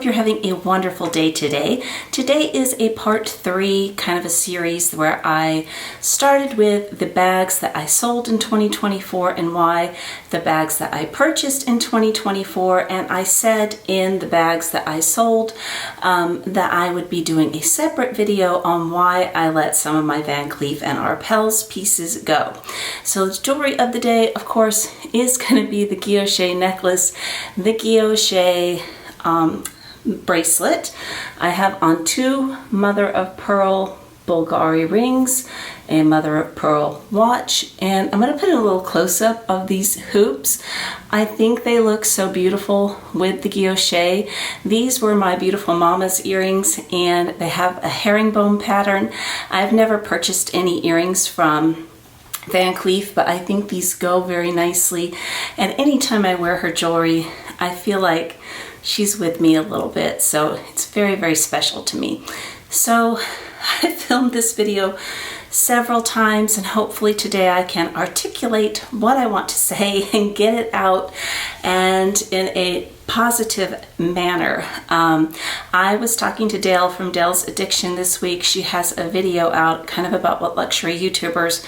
you're having a wonderful day today. Today is a part 3 kind of a series where I started with the bags that I sold in 2024 and why, the bags that I purchased in 2024, and I said in the bags that I sold that I would be doing a separate video on why I let some of my Van Cleef and Arpels pieces go. So the jewelry of the day, of course, is going to be the guilloche necklace, the guilloche bracelet. I have on 2 mother of pearl Bulgari rings, a mother of pearl watch, and I'm going to put a little close-up of these hoops. I think they look so beautiful with the guilloche. These were my beautiful mama's earrings, and they have a herringbone pattern. I've never purchased any earrings from Van Cleef, but I think these go very nicely, and anytime I wear her jewelry I feel like she's with me a little bit, so it's very, very special to me. So I filmed this video several times, and hopefully today I can articulate what I want to say and get it out and in a positive manner. I was talking to Dale from Dale's Addiction this week. She has a video out kind of about what luxury YouTubers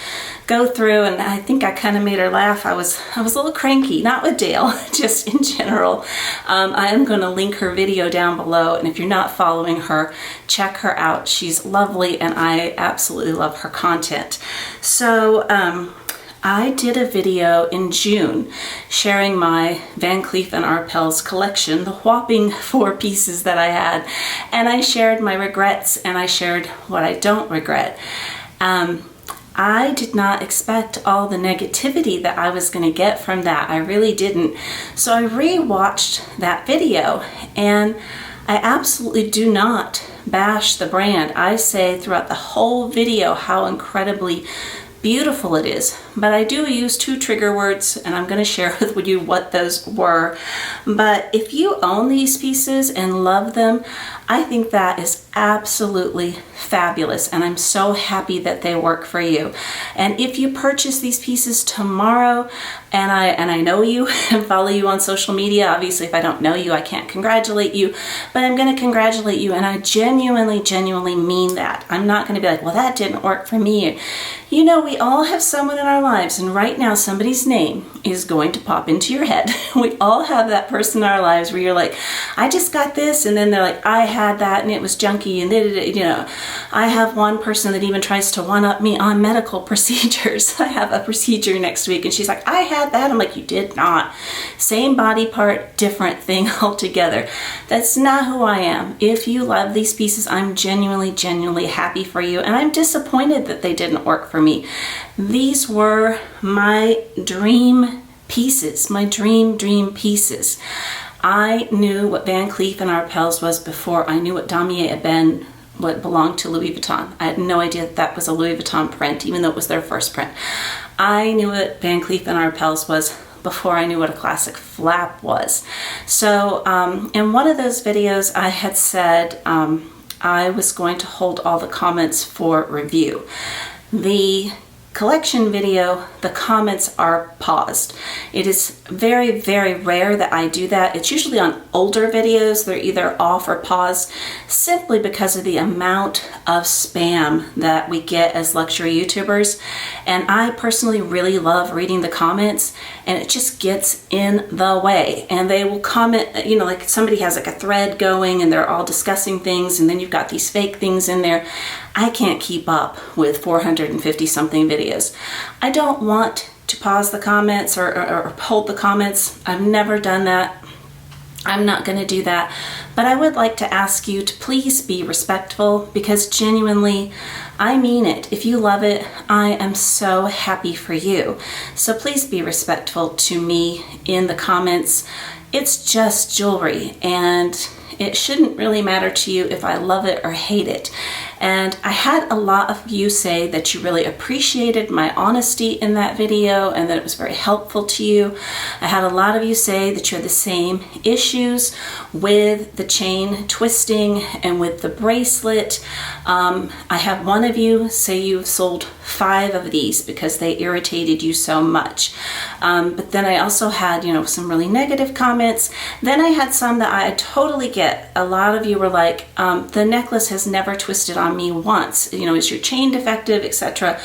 go through, and I think I kind of made her laugh. I was a little cranky, not with Dale, just in general. I am going to link her video down below, and if you're not following her, check her out. She's lovely, and I absolutely love her content. So I did a video in June sharing my Van Cleef and Arpels collection, the whopping 4 pieces that I had, and I shared my regrets and I shared what I don't regret. I did not expect all the negativity that I was going to get from that. I really didn't. So I re-watched that video, and I absolutely do not bash the brand. I say throughout the whole video how incredibly beautiful it is, but I do use 2 trigger words, and I'm going to share with you what those were. But if you own these pieces and love them, I think that is absolutely fabulous, and I'm so happy that they work for you. And if you purchase these pieces tomorrow, and I know you and follow you on social media, obviously if I don't know you I can't congratulate you, but I'm going to congratulate you, and I genuinely mean that. I'm not going to be like, well, that didn't work for me. You know, we all have someone in our lives, and right now somebody's name is going to pop into your head. We all have that person in our lives where you're like, I just got this, and then they're like, I had that and it was junky, and you know, I have one person that even tries to one-up me on medical procedures. I have a procedure next week and she's like, I had that. I'm like, you did not. Same body part, different thing altogether. That's not who I am. If you love these pieces, I'm genuinely happy for you, and I'm disappointed that they didn't work for me. These were my dream pieces, my dream pieces. I knew what Van Cleef and Arpels was before I knew what Damier Ebene, what belonged to Louis Vuitton. I had no idea that was a Louis Vuitton print, even though it was their first print. I knew what Van Cleef and Arpels was before I knew what a classic flap was. So in one of those videos I had said I was going to hold all the comments for review. The collection video, the comments are paused. It is very rare that I do that. It's usually on older videos. They're either off or paused simply because of the amount of spam that we get as luxury YouTubers. And I personally really love reading the comments, and it just gets in the way. And they will comment, you know, like somebody has like a thread going and they're all discussing things, and then you've got these fake things in there. I can't keep up with 450 something videos. I don't want to pause the comments or hold the comments. I've never done that. I'm not going to do that. But I would like to ask you to please be respectful, because genuinely, I mean it. If you love it, I am so happy for you. So please be respectful to me in the comments. It's just jewelry, and it shouldn't really matter to you if I love it or hate it. And I had a lot of you say that you really appreciated my honesty in that video and that it was very helpful to you. I had a lot of you say that you had the same issues with the chain twisting and with the bracelet. I have one of you say you've sold 5 of these because they irritated you so much. But then I also had, some really negative comments. Then I had some that I totally get. A lot of you were like, the necklace has never twisted on me once. Is your chain defective, etc.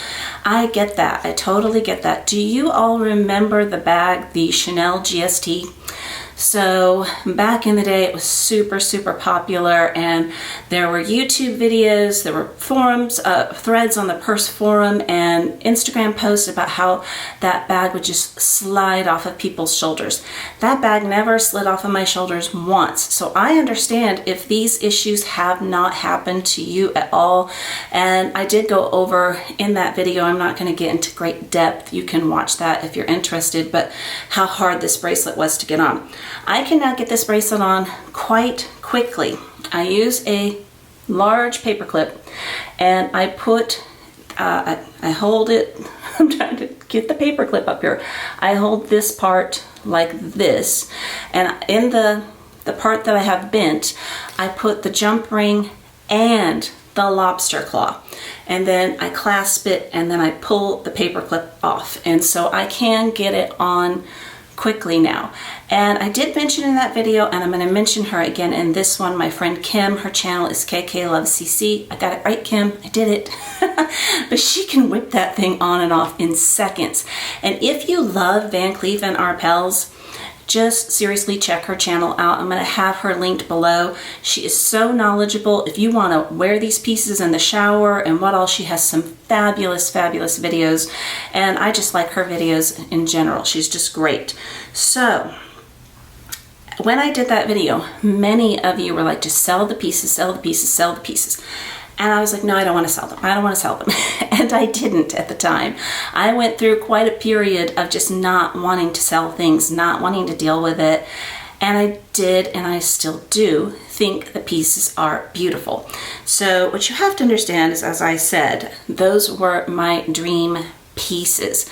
I get that. I totally get that. Do you all remember the bag, the Chanel GST? So back in the day, it was super, super popular, and there were YouTube videos, there were forums, threads on the purse forum, and Instagram posts about how that bag would just slide off of people's shoulders. That bag never slid off of my shoulders once. So I understand if these issues have not happened to you at all. And I did go over in that video, I'm not going to get into great depth. You can watch that if you're interested, but how hard this bracelet was to get on. I can now get this bracelet on quite quickly. I use a large paper clip and I put, I hold it, I'm trying to get the paper clip up here. I hold this part like this, and in the part that I have bent, I put the jump ring and the lobster claw, and then I clasp it and then I pull the paper clip off, and so I can get it on quickly now. And I did mention in that video, and I'm going to mention her again in this one, my friend Kim. Her channel is KKLoveCC. I got it right, Kim. I did it. But she can whip that thing on and off in seconds. And if you love Van Cleef and Arpels, just seriously check her channel out. I'm going to have her linked below. She is so knowledgeable. If you want to wear these pieces in the shower and what all, she has some fabulous, fabulous videos. And I just like her videos in general. She's just great. So when I did that video, many of you were like, just sell the pieces, sell the pieces, sell the pieces. And I was like, no, I don't want to sell them. I don't want to sell them. And I didn't at the time. I went through quite a period of just not wanting to sell things, not wanting to deal with it. And I did, and I still do, think the pieces are beautiful. So what you have to understand is, as I said, those were my dream pieces.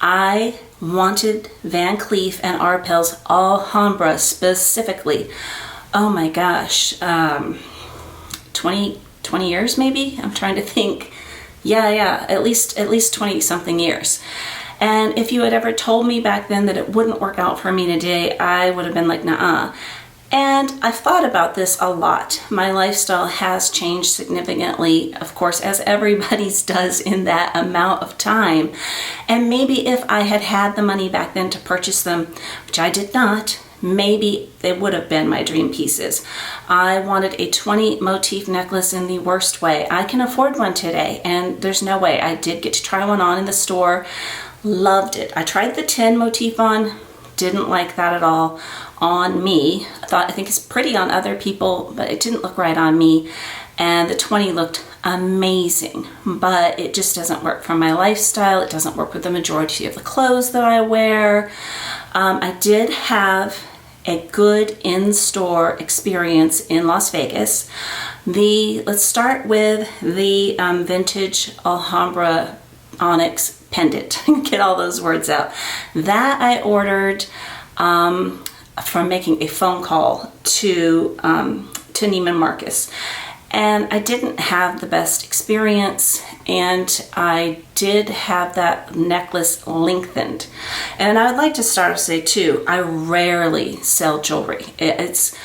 I wanted Van Cleef and Arpels Alhambra specifically. Oh my gosh, 20 years maybe? I'm trying to think. Yeah, at least 20 something years. And if you had ever told me back then that it wouldn't work out for me today, I would have been like, nah. And I've thought about this a lot. My lifestyle has changed significantly, of course, as everybody's does in that amount of time. And maybe if I had had the money back then to purchase them, which I did not, maybe they would have been my dream pieces. I wanted a 20 motif necklace in the worst way. I can afford one today, and there's no way. I did get to try one on in the store. Loved it. I tried the 10 motif on. Didn't like that at all on me. I think it's pretty on other people, but it didn't look right on me. And the 20 looked amazing, but it just doesn't work for my lifestyle. It doesn't work with the majority of the clothes that I wear. I did have a good in-store experience in Las Vegas. Let's start with the vintage Alhambra Onyx pendant. Get all those words out. That I ordered from making a phone call to Neiman Marcus. And I didn't have the best experience, and I did have that necklace lengthened. And I would like to start to say too, I rarely sell jewelry. It's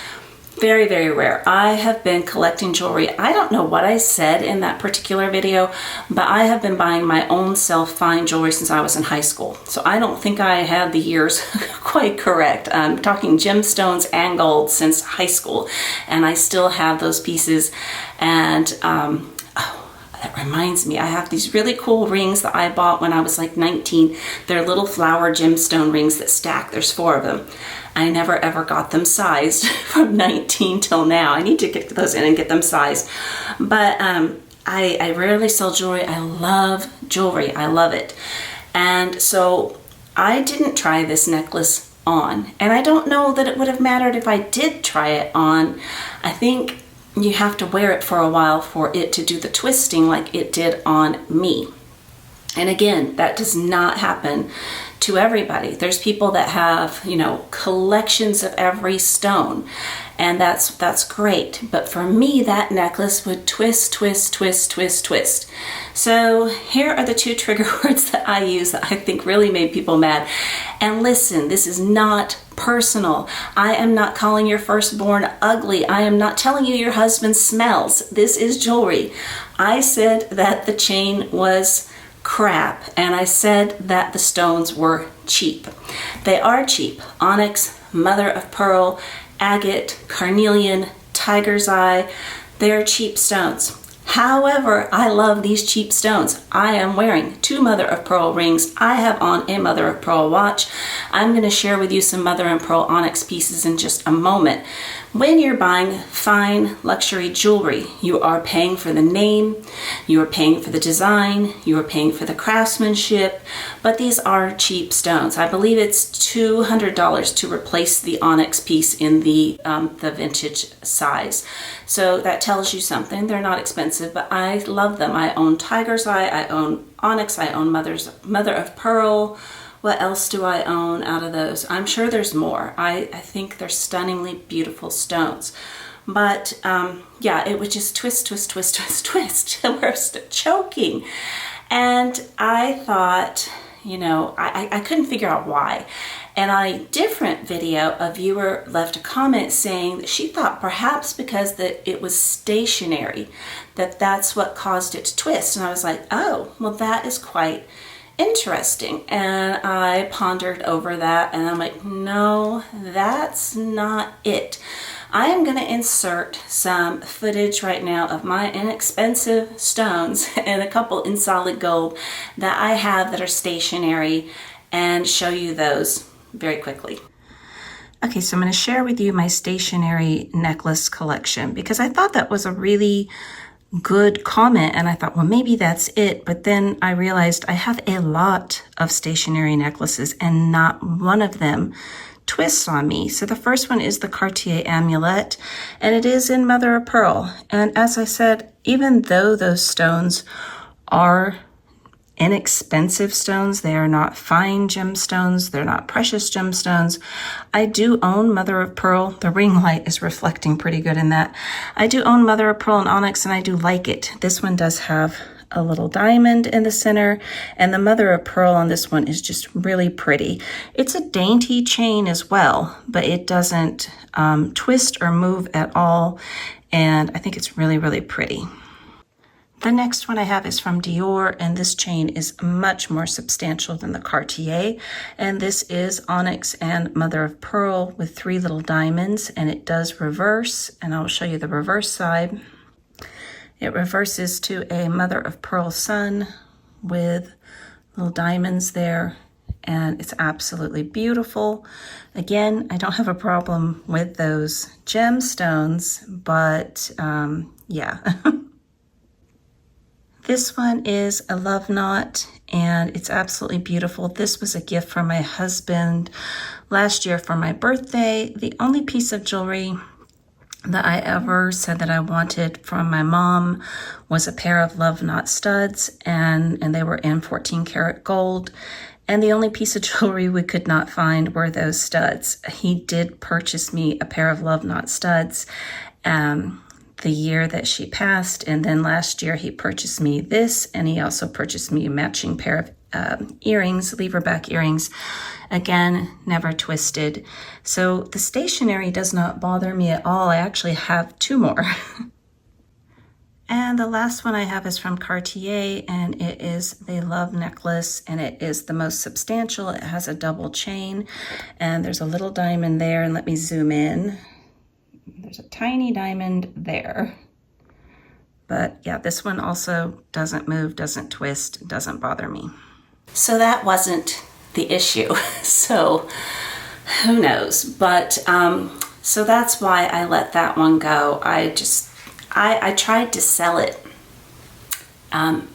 very, very rare. I have been collecting jewelry. I don't know what I said in that particular video, but I have been buying my own self fine jewelry since I was in high school. So I don't think I had the years quite correct. I'm talking gemstones and gold since high school, and I still have those pieces. And that reminds me, I have these really cool rings that I bought when I was like 19. They're little flower gemstone rings that stack. There's 4 of them. I never ever got them sized from 19 till now. I need to get those in and get them sized. But I rarely sell jewelry. I love jewelry. I love it. And so I didn't try this necklace on. And I don't know that it would have mattered if I did try it on. I think you have to wear it for a while for it to do the twisting like it did on me. And again, that does not happen to everybody. There's people that have, you know, collections of every stone, and that's great. But for me, that necklace would twist, twist, twist, twist, twist. So here are the two trigger words that I use that I think really made people mad. And listen, this is not personal. I am not calling your firstborn ugly. I am not telling you your husband smells. This is jewelry. I said that the chain was crap, and I said that the stones were cheap. They are cheap. Onyx, mother of pearl, agate, carnelian, tiger's eye, they're cheap stones. However, I love these cheap stones. I am wearing 2 mother of pearl rings. I have on a mother of pearl watch. I'm going to share with you some mother of pearl onyx pieces in just a moment. When you're buying fine luxury jewelry, you are paying for the name, you are paying for the design, you are paying for the craftsmanship, but these are cheap stones. I believe it's $200 to replace the onyx piece in the vintage size. So that tells you something. They're not expensive, but I love them. I own tiger's eye, I own onyx, I own mother of pearl. What else do I own out of those? I'm sure there's more. I think they're stunningly beautiful stones. But yeah, it would just twist, twist, twist, twist, twist. We're choking. And I thought, you know, I couldn't figure out why. And on a different video, a viewer left a comment saying that she thought perhaps because it was stationary, that's what caused it to twist. And I was like, oh, well, that is quite interesting. And I pondered over that, and I'm like, no, that's not it. I am going to insert some footage right now of my inexpensive stones and a couple in solid gold that I have that are stationary and show you those very quickly. Okay, so I'm going to share with you my stationary necklace collection because I thought that was a really good comment, and I thought, well, maybe that's it. But then I realized I have a lot of stationary necklaces and not one of them twists on me. So the first one is the Cartier amulet, and it is in mother of pearl. And as I said, even though those stones are inexpensive stones, they are not fine gemstones, they're not precious gemstones, I do own mother of pearl. The ring light is reflecting pretty good in that. I do own mother of pearl and onyx, and I do like it. This one does have a little diamond in the center, and the mother of pearl on this one is just really pretty. It's a dainty chain as well, but it doesn't twist or move at all, and I think it's really, really pretty. The next one I have is from Dior, and this chain is much more substantial than the Cartier. And this is onyx and mother of pearl with 3 little diamonds, and it does reverse, and I'll show you the reverse side. It reverses to a mother of pearl sun with little diamonds there, and it's absolutely beautiful. Again, I don't have a problem with those gemstones, but yeah. This one is a love knot, and it's absolutely beautiful. This was a gift from my husband last year for my birthday. The only piece of jewelry that I ever said that I wanted from my mom was a pair of love knot studs, and they were in 14 karat gold. And the only piece of jewelry we could not find were those studs. He did purchase me a pair of love knot studs the year that she passed, and then last year he purchased me this, and he also purchased me a matching pair of earrings, lever back earrings. Again, never twisted. So the stationery does not bother me at all. I actually have 2 more. And the last one I have is from Cartier, and it is the Love necklace, and it is the most substantial. It has a double chain, and there's a little diamond there, and let me zoom in. There's a tiny diamond there. But yeah, this one also doesn't move, doesn't twist, doesn't bother me. So that wasn't the issue. So who knows? But so that's why I let that one go. I tried to sell it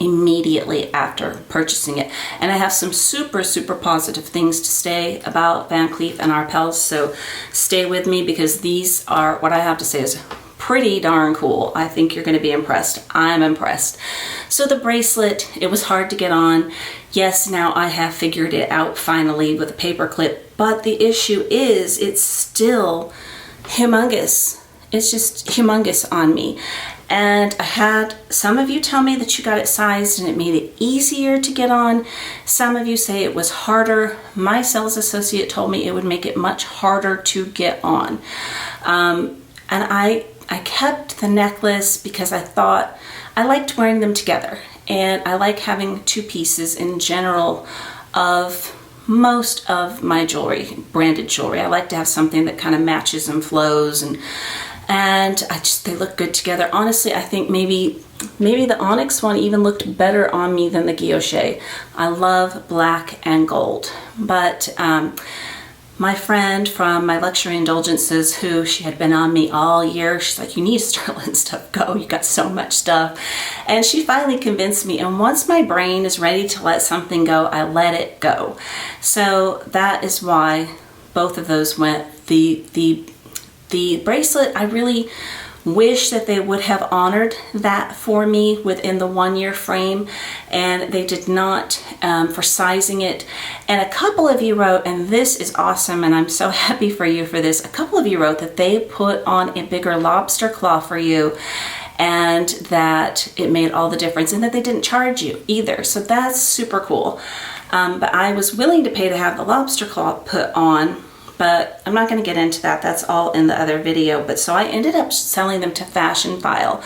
immediately after purchasing it. And I have some super, super positive things to say about Van Cleef and Arpels. So stay with me, because these are, what I have to say is pretty darn cool. I think you're going to be impressed. I'm impressed. So the bracelet, it was hard to get on. Yes, now I have figured it out finally with a paper clip, but the issue is it's still humongous. It's just humongous on me. And I had some of you tell me that you got it sized and it made it easier to get on. Some of you say it was harder. My sales associate told me it would make it much harder to get on. And I kept the necklace because I thought I liked wearing them together. And I like having two pieces in general of most of my jewelry, branded jewelry. I like to have something that kind of matches and flows, and they look good together. Honestly, I think maybe the Onyx one even looked better on me than the guilloche. I love black and gold, but my friend from my luxury indulgences, who she had been on me all year, she's like, you need to start letting stuff go. You got so much stuff. And she finally convinced me. And once my brain is ready to let something go, I let it go. So that is why both of those went. The bracelet, I really wish that they would have honored that for me within the 1 year frame, and they did not for sizing it. And a couple of you wrote, and this is awesome, and I'm so happy for you for this, a couple of you wrote that they put on a bigger lobster claw for you and that it made all the difference, and that they didn't charge you either. So that's super cool. But I was willing to pay to have the lobster claw put on, but I'm not going to get into that. That's all in the other video. But so I ended up selling them to Fashion File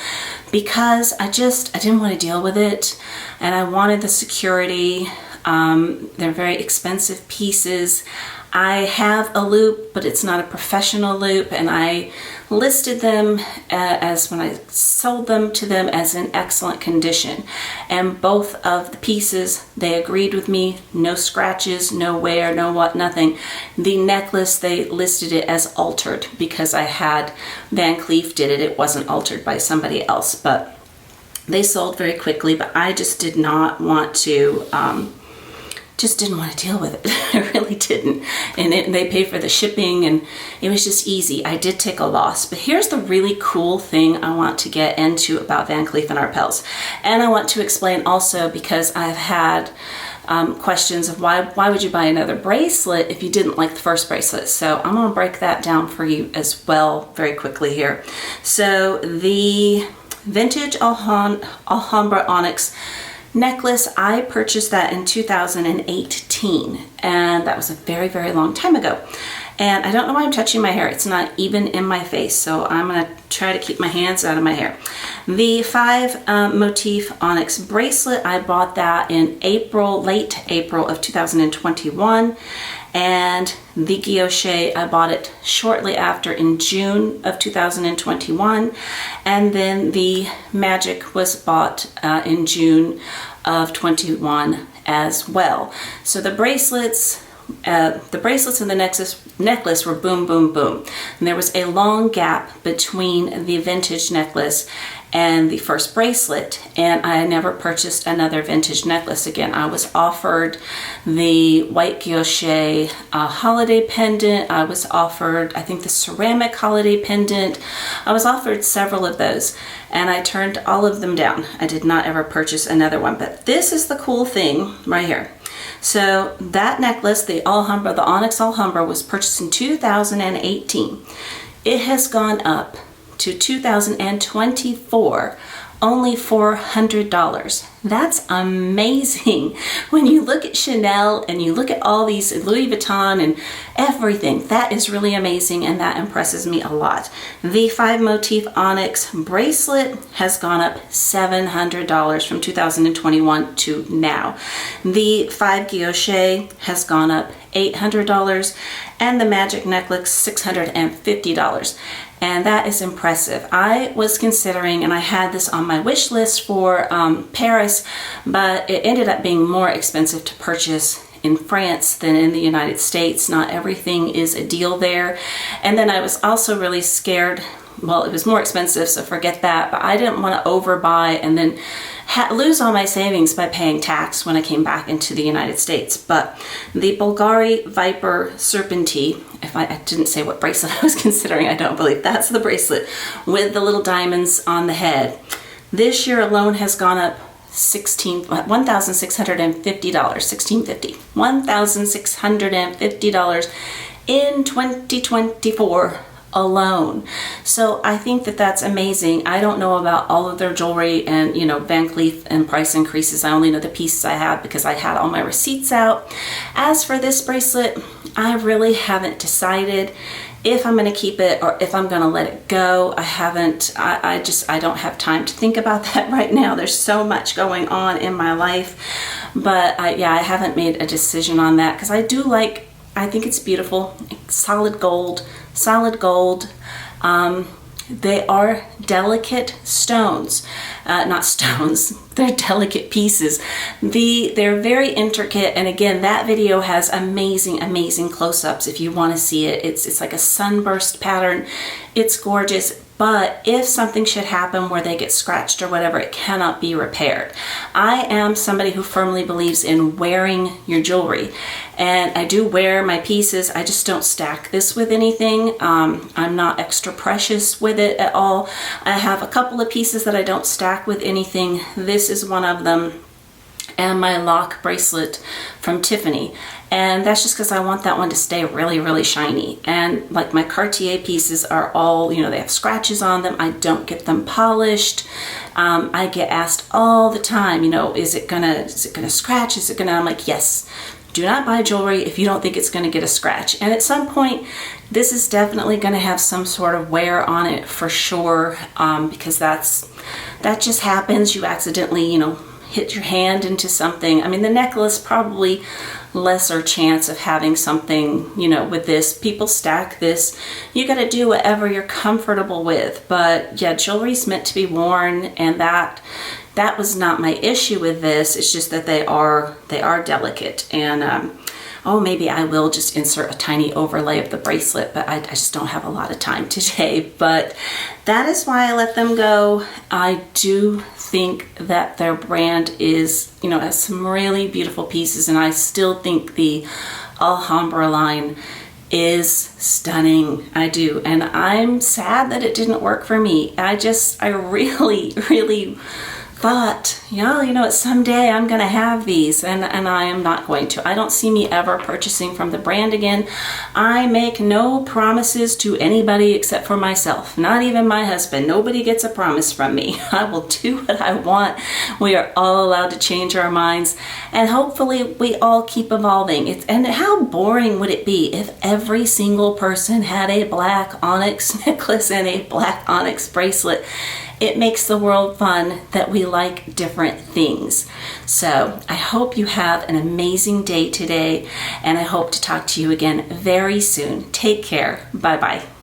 because I didn't want to deal with it, and I wanted the security. They're very expensive pieces. I have a loop, but it's not a professional loop, and I listed them as when I sold them to them as in excellent condition. And both of the pieces, they agreed with me. No scratches, no wear, no what, nothing. The necklace, they listed it as altered because I had Van Cleef did it. It wasn't altered by somebody else, but they sold very quickly. But I just did not want to didn't want to deal with it. I really didn't. And they paid for the shipping, and it was just easy. I did take a loss. But here's the really cool thing I want to get into about Van Cleef and Arpels. And I want to explain also, because I've had questions of why would you buy another bracelet if you didn't like the first bracelet. So I'm going to break that down for you as well very quickly here. So the vintage Alhambra Onyx necklace, I purchased that in 2018, and that was a very, very long time ago. And I don't know why I'm touching my hair. It's not even in my face, so I'm going to try to keep my hands out of my hair. The 5 motif Onyx bracelet, I bought that in late April of 2021. And the guilloche, I bought it shortly after in June of 2021. And then the magic was bought in June of 21 as well. So the bracelets and the necklace were boom, boom, boom. And there was a long gap between the vintage necklace and the first bracelet, and I never purchased another vintage necklace again. I was offered the white guilloche holiday pendant. I was offered, I think, the ceramic holiday pendant. I was offered several of those, and I turned all of them down. I did not ever purchase another one. But this is the cool thing right here. So that necklace, the Onyx Alhambra, was purchased in 2018. It has gone up to 2024, only $400. That's amazing. When you look at Chanel and you look at all these Louis Vuitton and everything, that is really amazing, and that impresses me a lot. The 5 motif Onyx bracelet has gone up $700 from 2021 to now. The 5 guilloche has gone up $800, and the magic necklace $650. And that is impressive. I was considering, and I had this on my wish list for Paris, but it ended up being more expensive to purchase in France than in the United States. Not everything is a deal there. And then I was also really scared well, it was more expensive, so forget that, but I didn't want to overbuy and then lose all my savings by paying tax when I came back into the United States. But the Bulgari Viper Serpentine, if I didn't say what bracelet I was considering, I don't believe that's the bracelet with the little diamonds on the head. This year alone has gone up $1,650, $1,650 in 2024 alone. So I think that that's amazing. I don't know about all of their jewelry and, you know, Van Cleef and price increases. I only know the pieces I have because I had all my receipts out. As for this bracelet, I really haven't decided if I'm going to keep it or if I'm going to let it go. I don't have time to think about that right now. There's so much going on in my life. But I haven't made a decision on that because I think it's beautiful. Solid gold. They are delicate stones, not stones, they're delicate pieces. They're very intricate, and again, that video has amazing close-ups if you want to see it. It's like a sunburst pattern. It's gorgeous, but if something should happen where they get scratched or whatever, it cannot be repaired. I am somebody who firmly believes in wearing your jewelry, and I do wear my pieces. I just don't stack this with anything. I'm not extra precious with it at all. I have a couple of pieces that I don't stack with anything. This is one of them, and my lock bracelet from Tiffany. And that's just because I want that one to stay really shiny. And like my Cartier pieces are all, you know, they have scratches on them. I don't get them polished. I get asked all the time, you know, is it gonna scratch? I'm like, yes. Do not buy jewelry if you don't think it's gonna get a scratch. And at some point, this is definitely gonna have some sort of wear on it for sure, because that just happens. You accidentally, you know, hit your hand into something. I mean, the necklace, probably lesser chance of having something, you know, with this. People stack this. You got to do whatever you're comfortable with. But yeah, jewelry's meant to be worn, and that was not my issue with this. It's just that they are delicate. And oh, maybe I will just insert a tiny overlay of the bracelet, but I just don't have a lot of time today. But that is why I let them go. I do think that their brand is, you know, has some really beautiful pieces, and I still think the Alhambra line is stunning. I do, and I'm sad that it didn't work for me. I really thought, you know, someday I'm gonna have these, and I am not going to. I don't see me ever purchasing from the brand again. I make no promises to anybody except for myself, not even my husband. Nobody gets a promise from me. I will do what I want. We are all allowed to change our minds, and hopefully we all keep evolving. And how boring would it be if every single person had a black onyx necklace and a black onyx bracelet? It makes the world fun that we like different things. So I hope you have an amazing day today, and I hope to talk to you again very soon. Take care. Bye-bye.